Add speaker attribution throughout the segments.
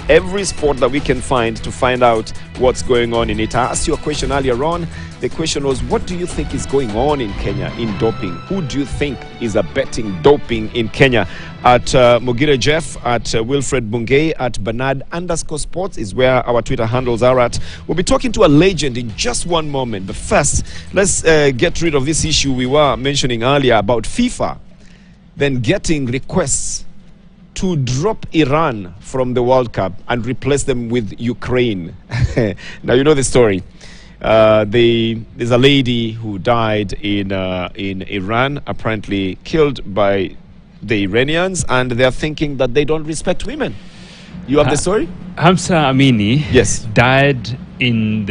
Speaker 1: every sport that we can find to find out what's going on in it. I asked you a question earlier on. The question was, what do you think is going on in Kenya in doping? Who do you think is abetting doping in Kenya? At Mugire Jeff, at Wilfred Bungay, at Bernard_sports is where our Twitter handles are at. We'll be talking to a legend in just one moment. But first, let's get rid of this issue we were mentioning earlier about FIFA then getting requests to drop Iran from the World Cup and replace them with Ukraine. Now, you know the story. There's a lady who died in Iran, apparently killed by the Iranians, and they're thinking that they don't respect women. You have the story?
Speaker 2: Hamza Amini,
Speaker 1: yes,
Speaker 2: died in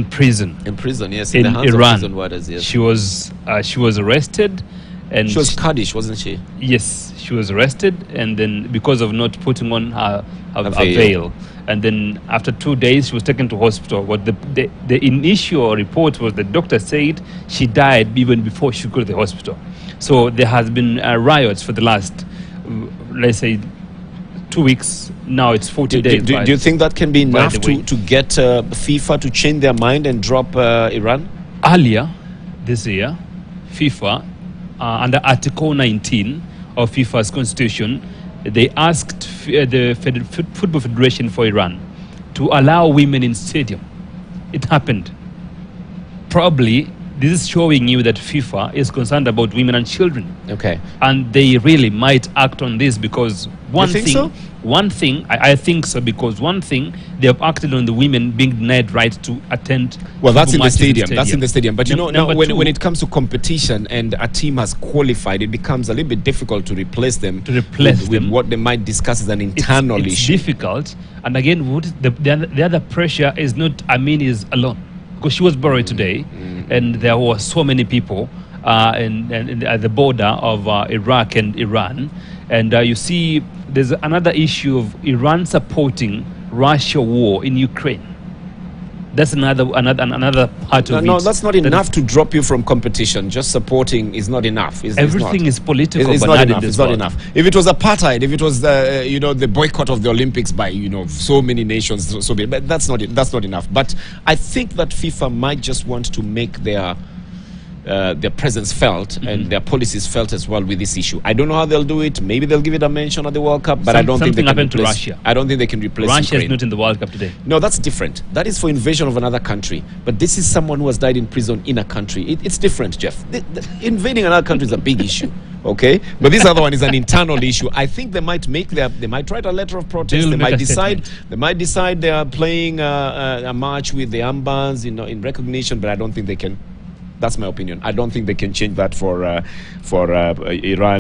Speaker 2: prison.
Speaker 1: In prison, yes,
Speaker 2: in
Speaker 1: the hands
Speaker 2: Iran.
Speaker 1: Of prison warders, yes.
Speaker 2: She was arrested, and
Speaker 1: she was Kurdish, wasn't she?
Speaker 2: Yes, she was arrested, and then because of not putting on her veil. And then after 2 days, she was taken to hospital. What the initial report was, the doctor said she died even before she got to the hospital. So there has been riots for the last, let's say, 2 weeks. Now it's 40 days.
Speaker 1: Do you think that can be enough to get FIFA to change their mind and drop Iran?
Speaker 2: Earlier this year, FIFA, under Article 19 of FIFA's constitution, they asked the Football Federation for Iran to allow women in stadium. It happened. Probably this is showing you that FIFA is concerned about women and children.
Speaker 1: Okay. And
Speaker 2: they really might act on this because
Speaker 1: one thing,
Speaker 2: I think so, because one thing, they have acted on the women being denied right to attend.
Speaker 1: Well, that's in the stadium. That's in the stadium. But you know, now when it comes to competition and a team has qualified, it becomes a little bit difficult to replace them. With what they might discuss as an internal issue.
Speaker 2: It's difficult. And again, the other pressure is not Amini's alone, because she was buried today, and there were so many people at the border of Iraq and Iran. And you see, there's another issue of Iran supporting Russia war in Ukraine. That's another part of it.
Speaker 1: No, that's not enough to drop you from competition. Just supporting is not enough.
Speaker 2: Everything is political.
Speaker 1: It's not enough. It's not enough. If it was apartheid, if it was the boycott of the Olympics by so many nations, but that's not it. That's not enough. But I think that FIFA might just want to make their presence felt and their policies felt as well with this issue. I don't know how they'll do it. Maybe they'll give it a mention at the World Cup, but I don't think they can replace Russia. I don't think they can replace
Speaker 2: Russia.
Speaker 1: Ukraine.
Speaker 2: Is not in the World Cup today.
Speaker 1: No, that's different. That is for invasion of another country. But this is someone who has died in prison in a country. It's different, Jeff. Invading another country is a big issue. Okay, but this other one is an internal issue. I think they might write a letter of protest. They might decide they are playing a match with the armbands, in recognition. But I don't think they can. That's my opinion. I don't think they can change that for Iran.